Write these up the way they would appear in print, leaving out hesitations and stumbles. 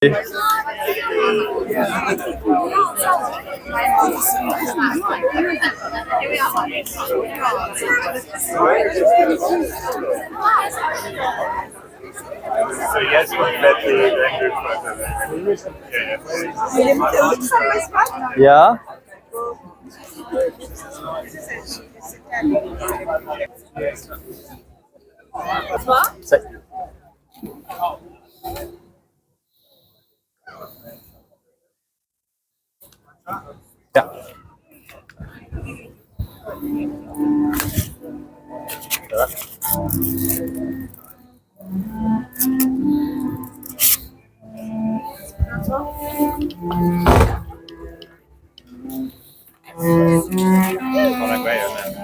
So yes, you met the Ja. Zeg. Ja.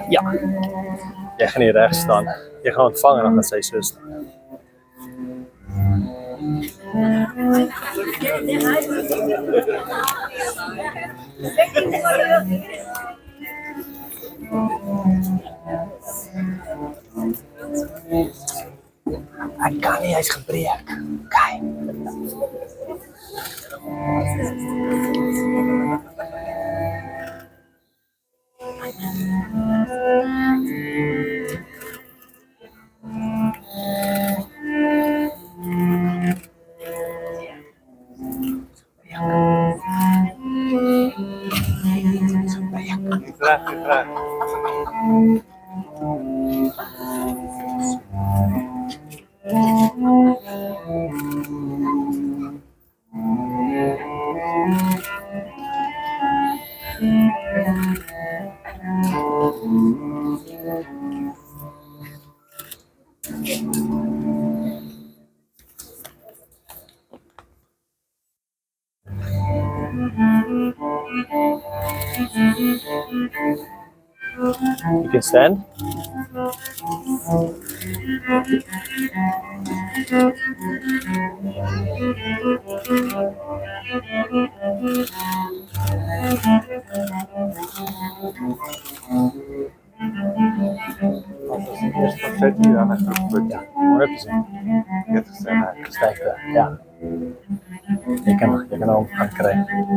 Ja. Jij gaat niet rechts staan. Je gaat ontvangen dan met zijn zus. Hij kan niet, hij is gebreid. Kijk. You can stand. Zet je dan echt op het 100%. Stijf daar, ja. Je kan hem gaan krijgen.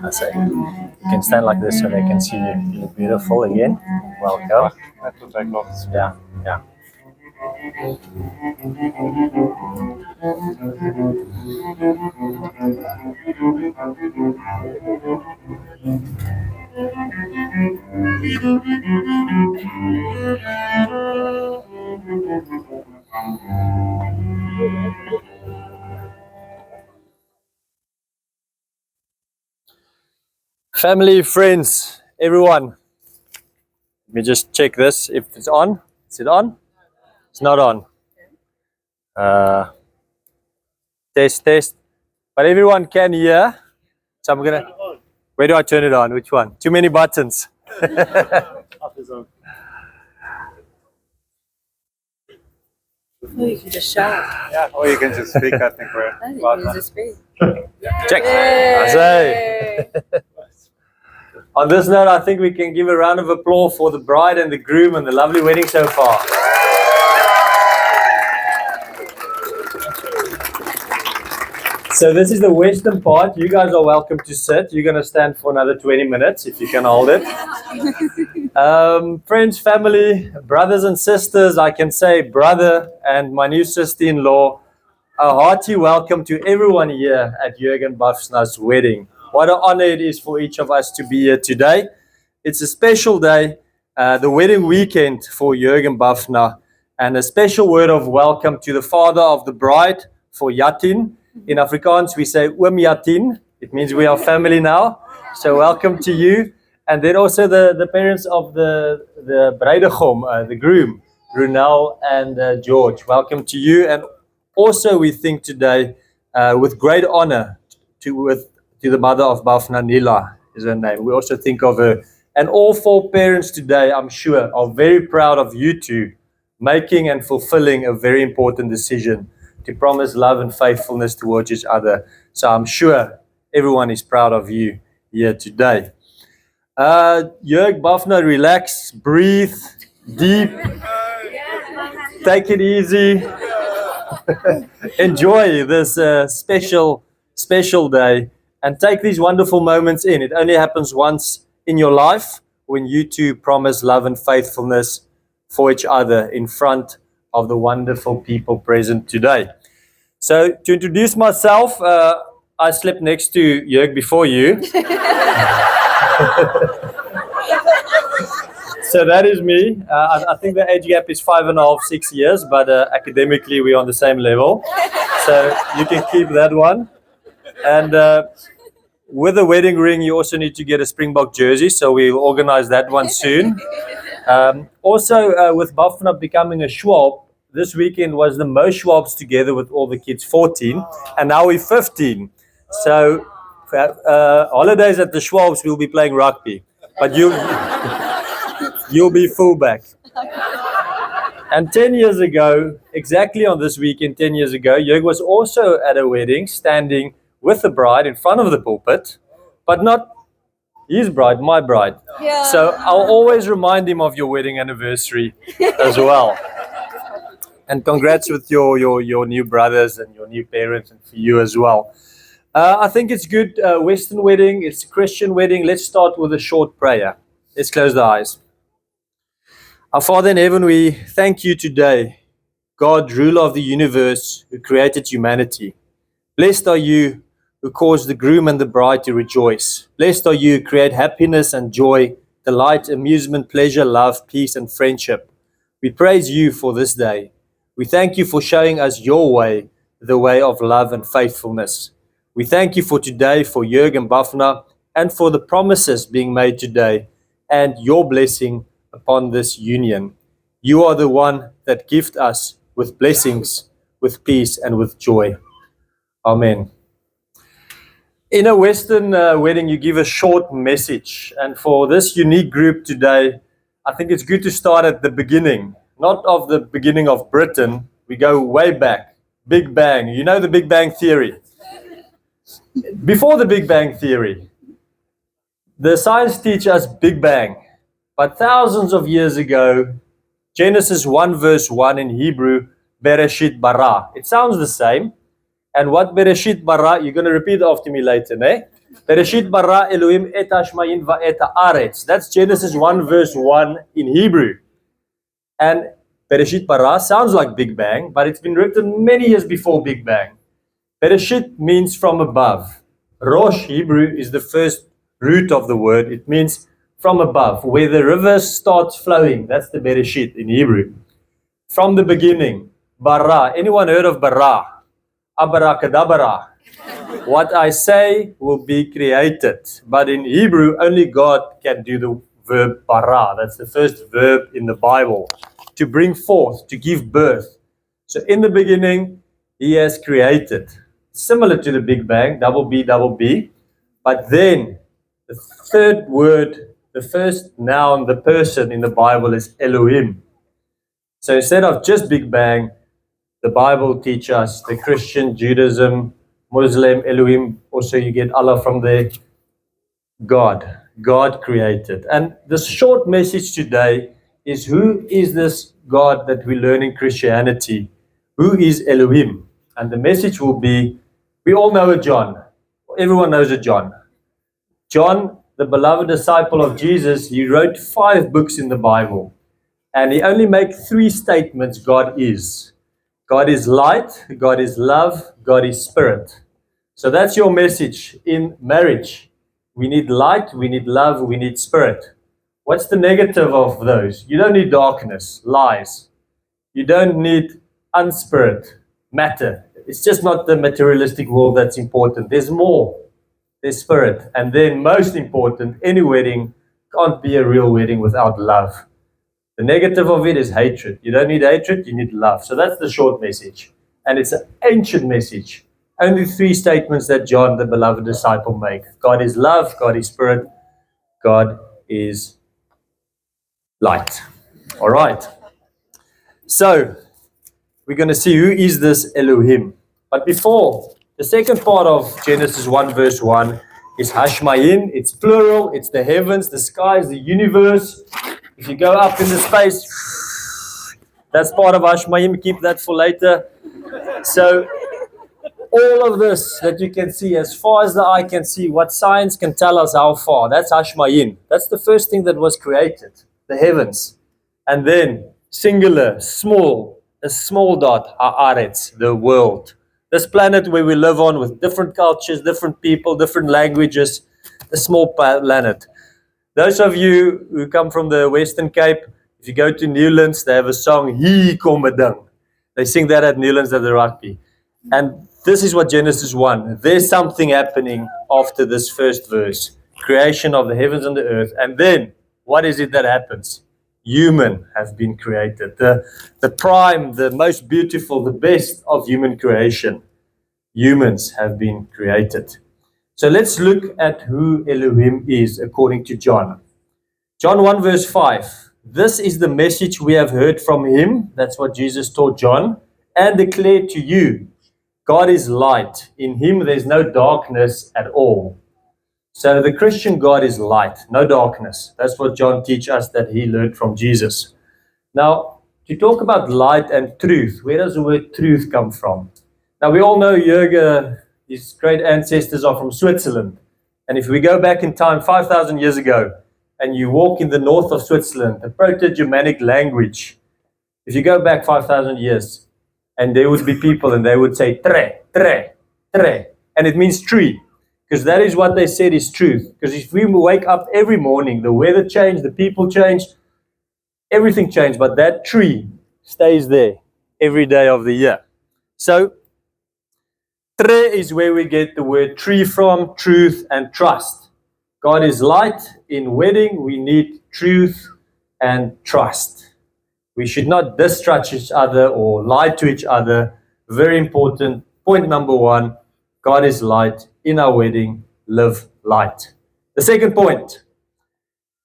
I say, you can stand like this so they can see you. You look beautiful again. Welcome. Yeah, yeah. Family, friends, everyone. Let me just check this if it's on. Is it on? It's not on. Test. But everyone can hear. So I'm gonna. Where do I turn it on? Which one? Too many buttons. Oh, you can just shout. Yeah, or you can just speak, I think we're Oh, you about can just speak. Check. Yay. I say. On this note, I think we can give a round of applause for the bride and the groom and the lovely wedding so far. So this is the western part. You guys are welcome to sit. You're going to stand for another 20 minutes if you can hold it. Friends, family, brothers and sisters, I can say brother and my new sister-in-law, a hearty welcome to everyone here at Jürgen Bafna's wedding. What an honor it is for each of us to be here today. It's a special day, the wedding weekend for Jürgen Bafna, and a special word of welcome to the father of the bride for Yatin. In Afrikaans, we say Oom Yatin. It means we are family now. So welcome to you. And then also the parents of the bruidegom, the groom, Brunel and George. Welcome to you. And also we think today with great honor to the mother of Bafna, Nila is her name. We also think of her. And all four parents today, I'm sure, are very proud of you two making and fulfilling a very important decision to promise love and faithfulness towards each other. So I'm sure everyone is proud of you here today. Jörg, Bafna, relax, breathe deep, take it easy. Enjoy this special day and take these wonderful moments in. It only happens once in your life when you two promise love and faithfulness for each other in front of the wonderful people present today. So to introduce myself, I slept next to Jörg before you. So that is me. I think the age gap is 5.5, 6 years, but academically we're on the same level. So you can keep that one. And with a wedding ring, you also need to get a Springbok jersey, so we'll organize that one soon. Also, with Bafna becoming a Schwab, this weekend was the most Schwabs together with all the kids, 14, and now we're 15. So holidays at the Schwabs, we'll be playing rugby, but you'll be fullback. And 10 years ago, exactly on this weekend, 10 years ago, Jörg was also at a wedding, standing with the bride in front of the pulpit, but not his bride, my bride. Yeah. So I'll always remind him of your wedding anniversary as well. And congrats with your new brothers and your new parents, and for you as well. I think it's good, Western wedding, it's a Christian wedding. Let's start with a short prayer. Let's close the eyes. Our Father in heaven, we thank you today, God, ruler of the universe, who created humanity. Blessed are you who caused the groom and the bride to rejoice. Blessed are you who create happiness and joy, delight, amusement, pleasure, love, peace, and friendship. We praise you for this day. We thank you for showing us your way, the way of love and faithfulness. We thank you for today, for Jörg and Bafna, and for the promises being made today, and your blessing upon this union. You are the one that gift us with blessings, with peace, and with joy. Amen. In a Western wedding, you give a short message. And for this unique group today, I think it's good to start at the beginning. Not of the beginning of Britain. We go way back. Big Bang. You know the Big Bang Theory. Before the Big Bang Theory, the science teaches us Big Bang. But thousands of years ago, Genesis 1 verse 1 in Hebrew, Bereshit bara. It sounds the same. And what Bereshit bara, you're going to repeat after me later, ne? Bereshit bara Elohim et hashmayin va et haaretz. That's Genesis 1 verse 1 in Hebrew. And Bereshit bara sounds like Big Bang, but it's been written many years before Big Bang. Bereshit means from above. Rosh Hebrew is the first root of the word. It means from above, where the river starts flowing. That's the Bereshit in Hebrew. From the beginning. Bara. Anyone heard of bara? Abarakadabara. What I say will be created. But in Hebrew, only God can do the verb bara. That's the first verb in the Bible. To bring forth, to give birth. So in the beginning, He has created. Similar to the Big Bang, double B. But then, the third word, the first noun, the person in the Bible is Elohim. So instead of just Big Bang, the Bible teaches us, the Christian, Judaism, Muslim, Elohim, also you get Allah from there. God. God created. And the short message today is, who is this God that we learn in Christianity? Who is Elohim? And the message will be, we all know a John. Everyone knows a John. John, the beloved disciple of Jesus, he wrote 5 books in the Bible. And he only makes 3 statements God is. God is light, God is love, God is spirit. So that's your message in marriage. We need light, we need love, we need spirit. What's the negative of those? You don't need darkness, lies. You don't need unspirit, matter. It's just not the materialistic world that's important. There's more. There's spirit. And then most important, any wedding can't be a real wedding without love. The negative of it is hatred. You don't need hatred, you need love. So that's the short message. And it's an ancient message. Only 3 statements that John, the beloved disciple, make. God is love, God is spirit, God is light. All right. So, we're going to see who is this Elohim. But before, the second part of Genesis 1 verse 1 is Hashmayin. It's plural. It's the heavens, the skies, the universe. If you go up in the space, that's part of Hashmayin. Keep that for later. So all of this that you can see, as far as the eye can see, what science can tell us how far, that's Hashmayin. That's the first thing that was created, the heavens. And then singular, small, a small dot, Haaretz, the world. This planet where we live on with different cultures, different people, different languages, a small planet. Those of you who come from the Western Cape, if you go to Newlands, they have a song, Hier kom 'n ding. They sing that at Newlands at the rugby. And this is what Genesis 1. There's something happening after this first verse. Creation of the heavens and the earth. And then, what is it that happens? Human has been created. The prime, the most beautiful, the best of human creation. Humans have been created. So let's look at who Elohim is according to John. John 1 verse 5. This is the message we have heard from him. That's what Jesus taught John. And declared to you. God is light. In him there's no darkness at all. So the Christian God is light, no darkness. That's what John teaches us that he learned from Jesus. Now, to talk about light and truth, where does the word truth come from? Now, we all know Jürgen, his great ancestors are from Switzerland. And if we go back in time 5,000 years ago, and you walk in the north of Switzerland, the Proto-Germanic language, if you go back 5,000 years, and there would be people and they would say, tre, tre, tre. And it means tree. Because that is what they said is truth. Because if we wake up every morning, the weather changed, the people changed, everything changed. But that tree stays there every day of the year. So, tre is where we get the word tree from, truth and trust. God is light. In wedding, we need truth and trust. We should not distrust each other or lie to each other. Very important. Point number 1, God is light. In our wedding, live light. The second point,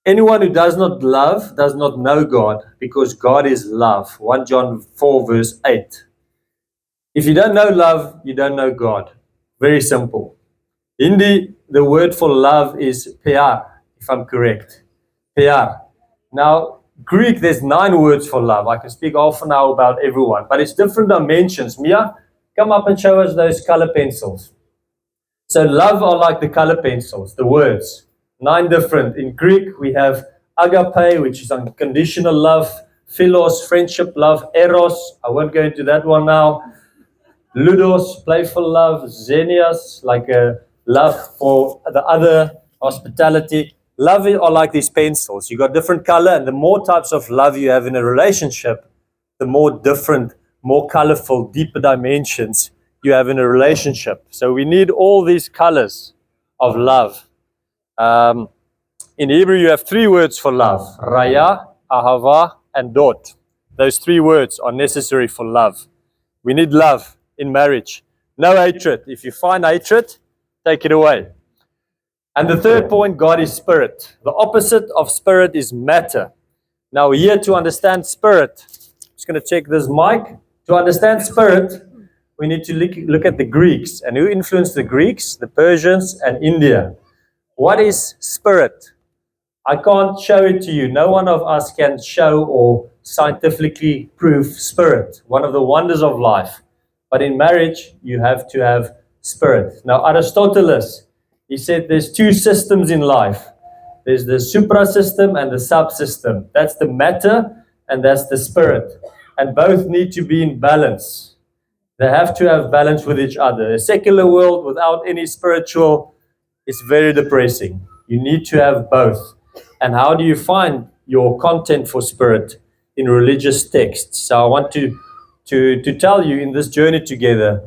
anyone who does not love does not know God, because God is love. 1 John 4 verse 8. If you don't know love, you don't know God. Very simple. Hindi, the word for love is pyar, if I'm correct. Pyar. Now, Greek, there's 9 words for love. I can speak half an hour about everyone, but it's different dimensions. Mia, come up and show us those color pencils. So love are like the color pencils, the words. 9 different. In Greek, we have agape, which is unconditional love, philos, friendship love, eros, I won't go into that one now, ludos, playful love, xenias, like a love for the other, hospitality. Love are like these pencils. You got different color, and the more types of love you have in a relationship, the more different, more colorful, deeper dimensions you have in a relationship. So we need all these colors of love. In Hebrew, you have 3 words for love. Raya, ahava, and dot. Those 3 words are necessary for love. We need love in marriage. No hatred. If you find hatred, take it away. And the third point, God is spirit. The opposite of spirit is matter. Now here, to understand spirit, I'm just going to check this mic. To understand spirit, we need to look at the Greeks. And who influenced the Greeks? The Persians and India. What is spirit? I can't show it to you. No one of us can show or scientifically prove spirit, one of the wonders of life. But in marriage, you have to have spirit. Now, Aristotle, he said there's 2 systems in life. There's the supra-system and the subsystem. That's the matter and that's the spirit. And both need to be in balance. They have to have balance with each other. A secular world without any spiritual is very depressing. You need to have both. And how do you find your content for spirit? In religious texts. So I want to tell you in this journey together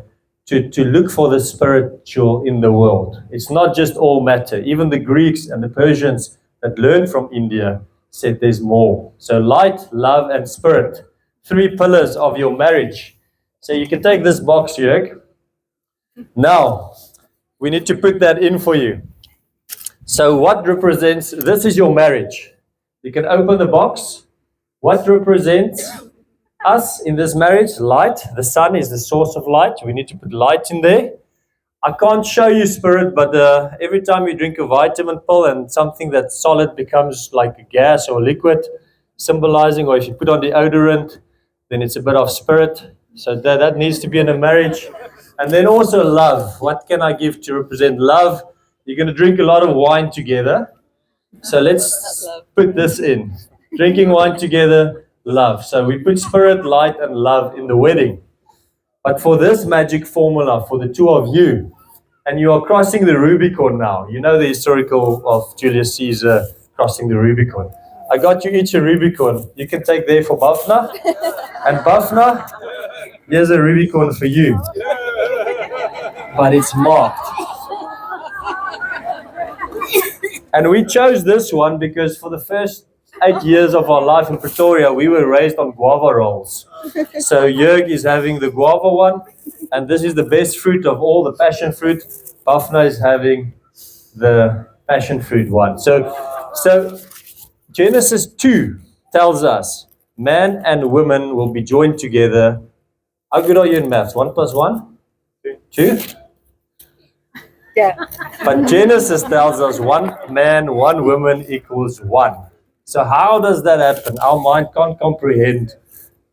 to look for the spiritual in the world. It's not just all matter. Even the Greeks and the Persians that learned from India said there's more. So light, love, and spirit. 3 pillars of your marriage. So you can take this box, Jörg. Now, we need to put that in for you. So what represents, this is your marriage. You can open the box. What represents us in this marriage, light. The sun is the source of light. We need to put light in there. I can't show you spirit, but every time you drink a vitamin pill and something that's solid becomes like a gas or liquid, symbolizing, or if you put on deodorant, then it's a bit of spirit. So that needs to be in a marriage. And then also love. What can I give to represent love? You're going to drink a lot of wine together. So let's put this in. Drinking wine together, love. So we put spirit, light, and love in the wedding. But for this magic formula, for the two of you, and you are crossing the Rubicon now. You know the historical of Julius Caesar crossing the Rubicon. I got you each a Rubicon. You can take there for Bafna. And Bafna, here's a Rubicon for you. But it's marked. And we chose this one because for the first 8 years of our life in Pretoria, we were raised on guava rolls. So Jörg is having the guava one, and this is the best fruit of all, the passion fruit. Bafna is having the passion fruit one. So Genesis 2 tells us man and woman will be joined together. How good are you in maths? 1 plus 1? 2? Yeah. But Genesis tells us one man, one woman equals one. So how does that happen? Our mind can't comprehend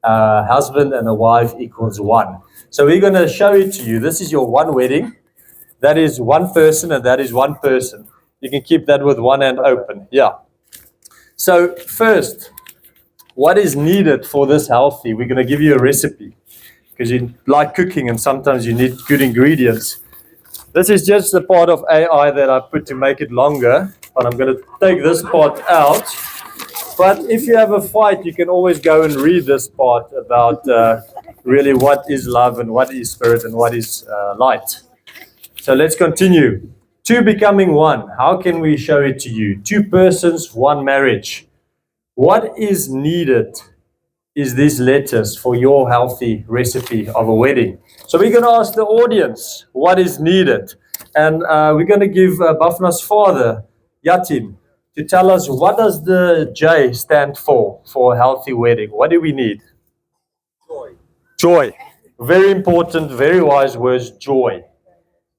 a husband and a wife equals one. So we're going to show it to you. This is your one wedding. That is one person and that is one person. You can keep that with one hand open. Yeah. So first, what is needed for this healthy? We're going to give you a recipe because you like cooking and sometimes you need good ingredients. This is just the part of AI that I put to make it longer, but I'm going to take this part out. But if you have a fight, you can always go and read this part about really what is love and what is spirit and what is light. So let's continue. Two becoming one. How can we show it to you? Two persons, one marriage. What is needed is these letters for your healthy recipe of a wedding. So we're going to ask the audience what is needed. And we're going to give Bafna's father, Yatin, to tell us what does the J stand for a healthy wedding. What do we need? Joy. Joy. Very important, very wise words, joy.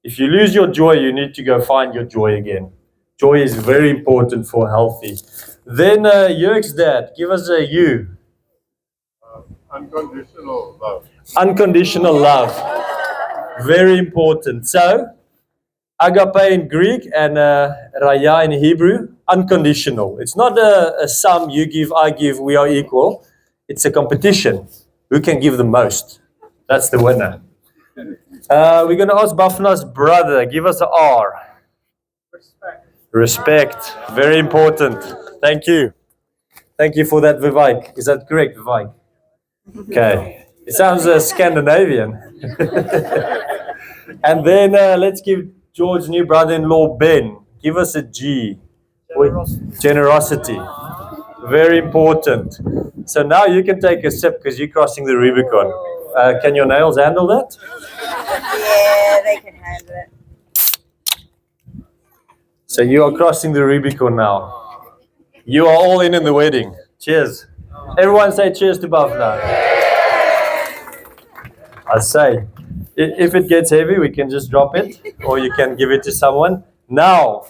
If you lose your joy, you need to go find your joy again. Joy is very important for healthy. Then Jörg's dad, give us a U. Unconditional love. Unconditional love. Very important. So, agape in Greek and raya in Hebrew, unconditional. It's not a sum, you give, I give, we are equal. It's a competition. Who can give the most? That's the winner. We're going to ask Bafna's brother, give us an R. Respect. Respect. Very important. Thank you. Thank you for that, Vivek. Is that correct, Vivek? Okay. It sounds Scandinavian. And then let's give George's new brother-in-law, Ben. Give us a G. Generosity. Very important. So now you can take a sip because you're crossing the Rubicon. Can your nails handle that? Yeah, they can handle it. So you are crossing the Rubicon now. You are all in the wedding. Cheers. Everyone say cheers to Bafna. I say, if it gets heavy, we can just drop it, or you can give it to someone. Now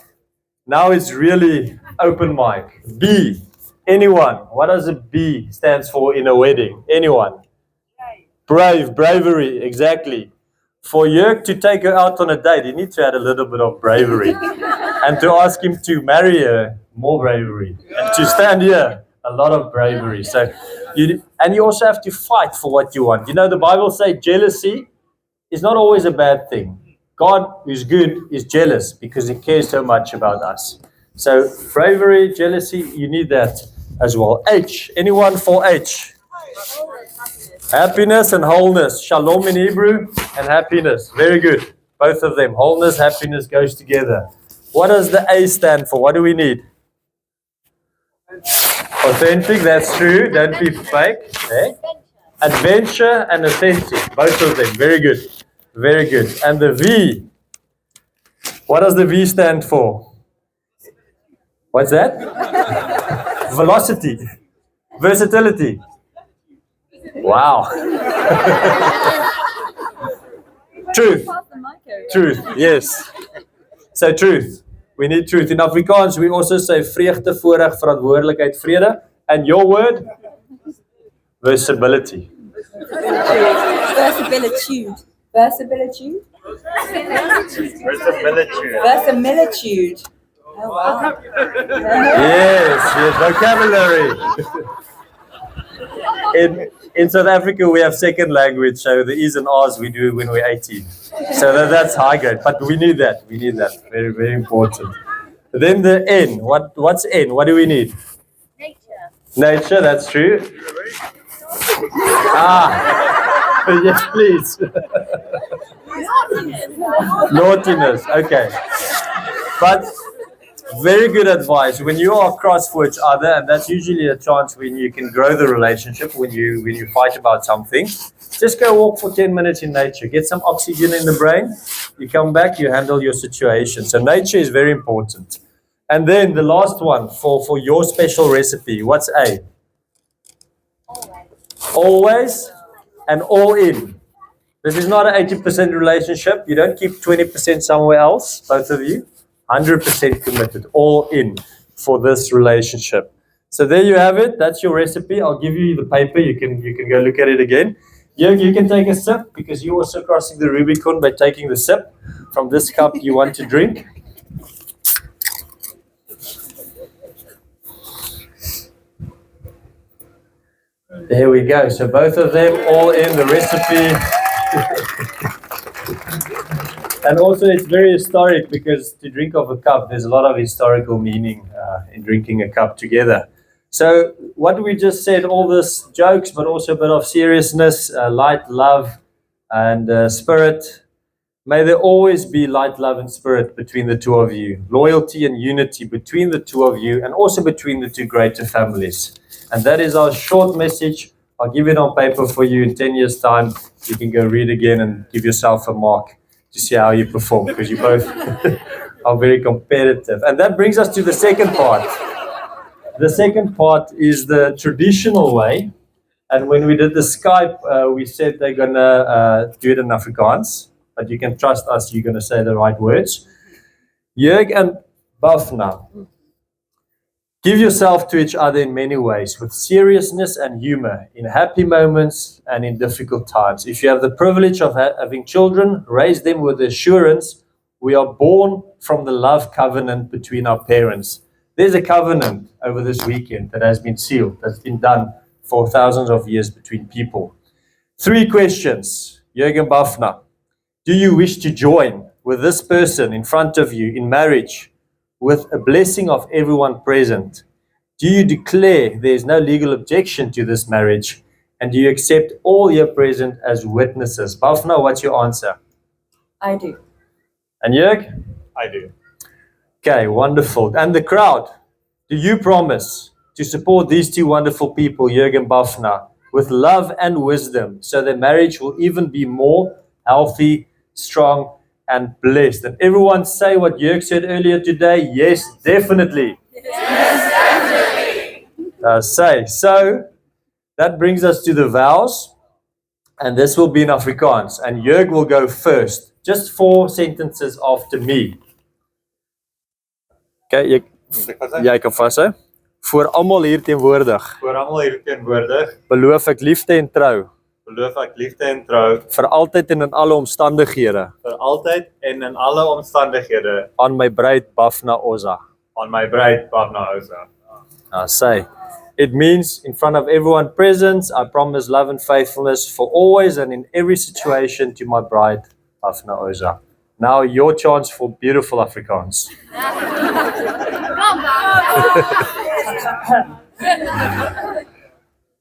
it's really open mic. B. Anyone. What does a B stands for in a wedding? Anyone? Brave, bravery, exactly. For Jörg to take her out on a date, you need to add a little bit of bravery. And to ask him to marry her, more bravery. And to stand here, a lot of bravery. So, you also have to fight for what you want. You know, the Bible says jealousy is not always a bad thing. God, who's good, is jealous because he cares so much about us. So bravery, jealousy, you need that as well. H, anyone for H? Happiness and wholeness. Shalom in Hebrew and happiness. Very good. Both of them. Wholeness, happiness goes together. What does the A stand for? What do we need? Authentic, that's true. Don't be fake. Okay. Adventure and authentic. Both of them. Very good. Very good. And the V. What does the V stand for? What's that? Velocity. Versatility. Wow. Truth. Truth, yes. So truth. We need truth. In Afrikaans, we also say vreugde, voorreg, verantwoordelikheid, vrede. And your word? Versatility. Versatilitude. Versatilitude? Versatility. Versatilitude. Oh, wow. Yes, vocabulary. In South Africa, we have second language, so the E's and R's we do when we're 18. So that's high grade, but we need that. We need that. Very, very important. Then the N. What's N? What do we need? Nature. Nature, that's true. Yes, please. Naughtiness, okay. But very good advice. When you are cross for each other, and that's usually a chance when you can grow the relationship, when you fight about something, just go walk for 10 minutes in nature. Get some oxygen in the brain. You come back, you handle your situation. So nature is very important. And then the last one for your special recipe, what's A? Always and all in. This is not an 80% relationship. You don't keep 20% somewhere else, both of you. 100% committed, all in for this relationship. So there you have it. That's your recipe. I'll give you the paper. You can go look at it again. Jörg, you can take a sip because you're also crossing the Rubicon by taking the sip from this cup you want to drink. There we go. So both of them all in the recipe. And also it's very historic because to drink off a cup, there's a lot of historical meaning in drinking a cup together. So what we just said, all this jokes, but also a bit of seriousness, light, love, and spirit. May there always be light, love, and spirit between the two of you. Loyalty and unity between the two of you and also between the two greater families. And that is our short message. I'll give it on paper for you in 10 years' time. You can go read again and give yourself a mark to see how you perform because you both are very competitive. And that brings us to the second part. The second part is the traditional way. And when we did the Skype, we said they're going to do it in Afrikaans. But you can trust us, you're going to say the right words. Jörg and Bafna, give yourself to each other in many ways, with seriousness and humor, in happy moments and in difficult times. If you have the privilege of having children, raise them with the assurance we are born from the love covenant between our parents. There's a covenant over this weekend that has been sealed, that's been done for thousands of years between people. 3 questions, Jörg and Bafna. Do you wish to join with this person in front of you in marriage with a blessing of everyone present? Do you declare there is no legal objection to this marriage? And do you accept all here present as witnesses? Bafna, what's your answer? I do. And Jörg? I do. Okay, wonderful. And the crowd, do you promise to support these 2 wonderful people, Jörg and Bafna, with love and wisdom so their marriage will even be more healthy, strong, and blessed? And everyone say what Jörg said earlier today. Yes, definitely. Yes, definitely. Say. So that brings us to the vows. And this will be in Afrikaans. And Jörg will go first. Just 4 sentences after me. Okay, jy kan vashou. Voor almal hier teenwoordig. Voor almal hier teenwoordig, Beloof ek liefde en trou. beloof ek liefde en trou Vir altyd en in alle omstandighede. vir altyd en in alle omstandighede Aan my bruid Bafna Oza. aan my bruid Bafna Oza. Say. It means in front of everyone present, I promise love and faithfulness for always and in every situation to my bride Bafna Oza. Now your chance for beautiful Afrikaans.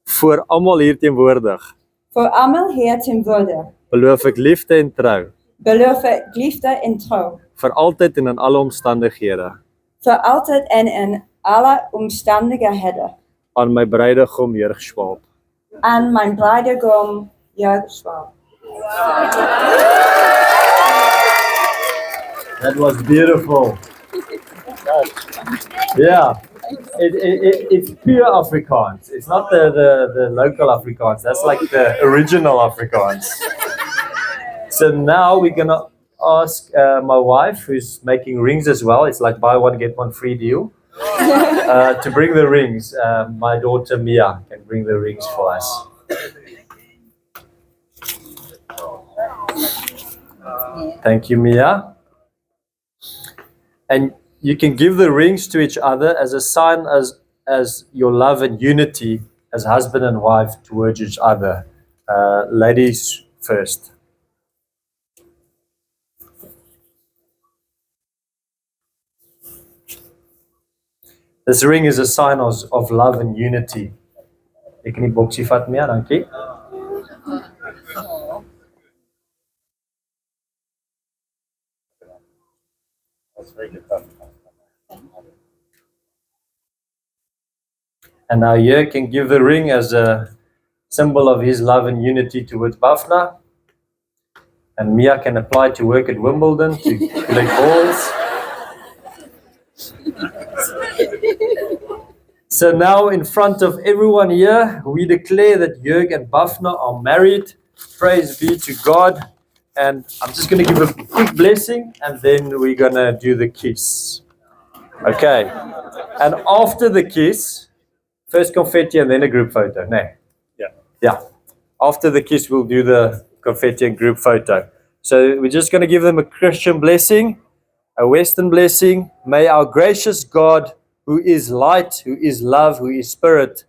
Voor almal hier teenwoordig. Voor allemaal hier teenwoordig. Beloof ek liefde en trou. Beloof ik liefde en trouw. Vir altyd en in alle omstandighede. Voor altijd en in alle omstandigheden. Aan my bruidegom Jörg Schwab. Aan mijn bruidegom Jörg Schwab. That was beautiful. Yeah. It's pure Afrikaans. It's not the local Afrikaans. That's like the original Afrikaans. So now we're gonna ask my wife, who's making rings as well. It's like buy one get one free deal. To bring the rings. My daughter Mia can bring the rings for us. Thank you, Mia. And you can give the rings to each other as a sign as your love and unity as husband and wife towards each other. Ladies first. This ring is a sign of love and unity. Ek kan die boksie vat, Mia, dankie. And now here can give the ring as a symbol of his love and unity towards Bafna. And Mia can apply to work at Wimbledon to collect balls. So now in front of everyone here, we declare that Jörg and Bafna are married. Praise be to God. And I'm just going to give a quick blessing and then we're going to do the kiss. Okay. And after the kiss, first confetti and then a group photo. No. Yeah. After the kiss, we'll do the confetti and group photo. So we're just going to give them a Christian blessing, a Western blessing. May our gracious God, who is light, who is love, who is spirit,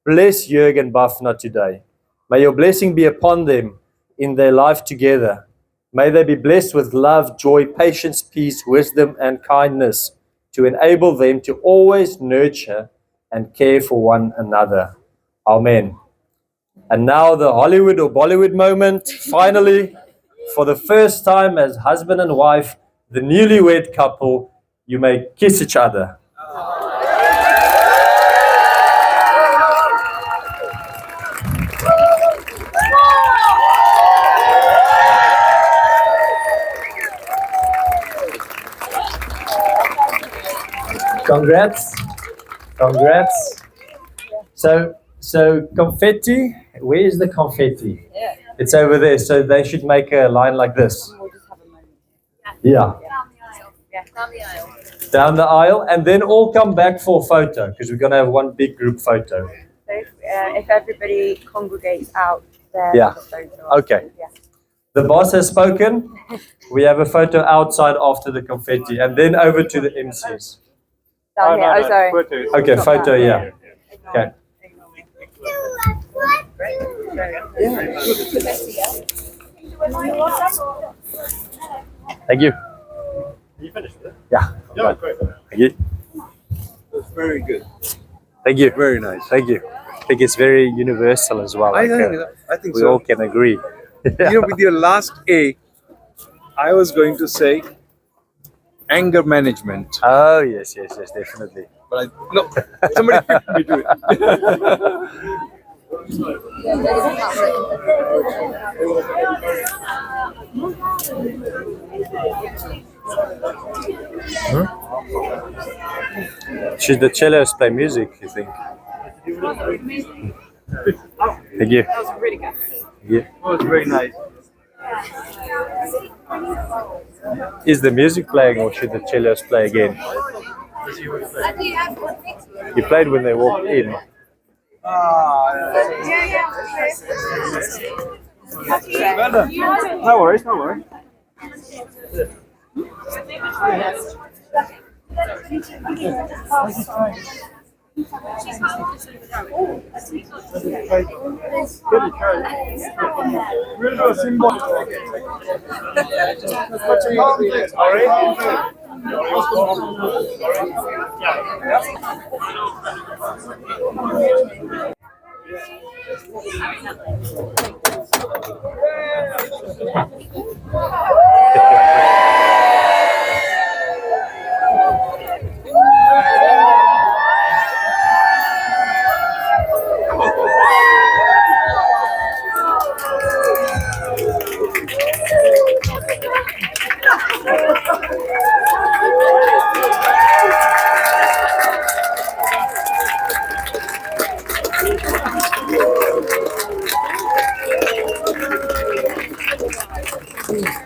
bless Jörg and Bafna today. May your blessing be upon them in their life together. May they be blessed with love, joy, patience, peace, wisdom, and kindness to enable them to always nurture and care for one another. Amen. And now the Hollywood or Bollywood moment. Finally, for the first time as husband and wife, the newlywed couple, you may kiss each other. Congrats. Congrats. So confetti, where is the confetti? Yeah. It's over there. So they should make a line like this. We'll just have a moment. Yeah. Down the aisle. Down the aisle and then all come back for a photo because we're going to have one big group photo. So if everybody congregates out there, Yeah. for the photo. Okay. Yeah. The boss has spoken. We have a photo outside after the confetti and then over to the MCs. Down here. Oh, sorry. Okay, Not photo, that. yeah. Okay. Thank you. You finished with it? Yeah. Yeah, great. Thank you. That's very good. Thank you. Very nice. Thank you. I think it's very universal as well. I Like, think we so. all can agree. You know, with your last A, I was going to say anger management, Oh, yes, definitely. but no, somebody picked me to it. Should the cellos play music, you think? Thank you. That was really good. Thank you. It was very nice. Is the music playing or should the cellos play again? You played when they walked in. Well done. No worries, no worries. Sorry?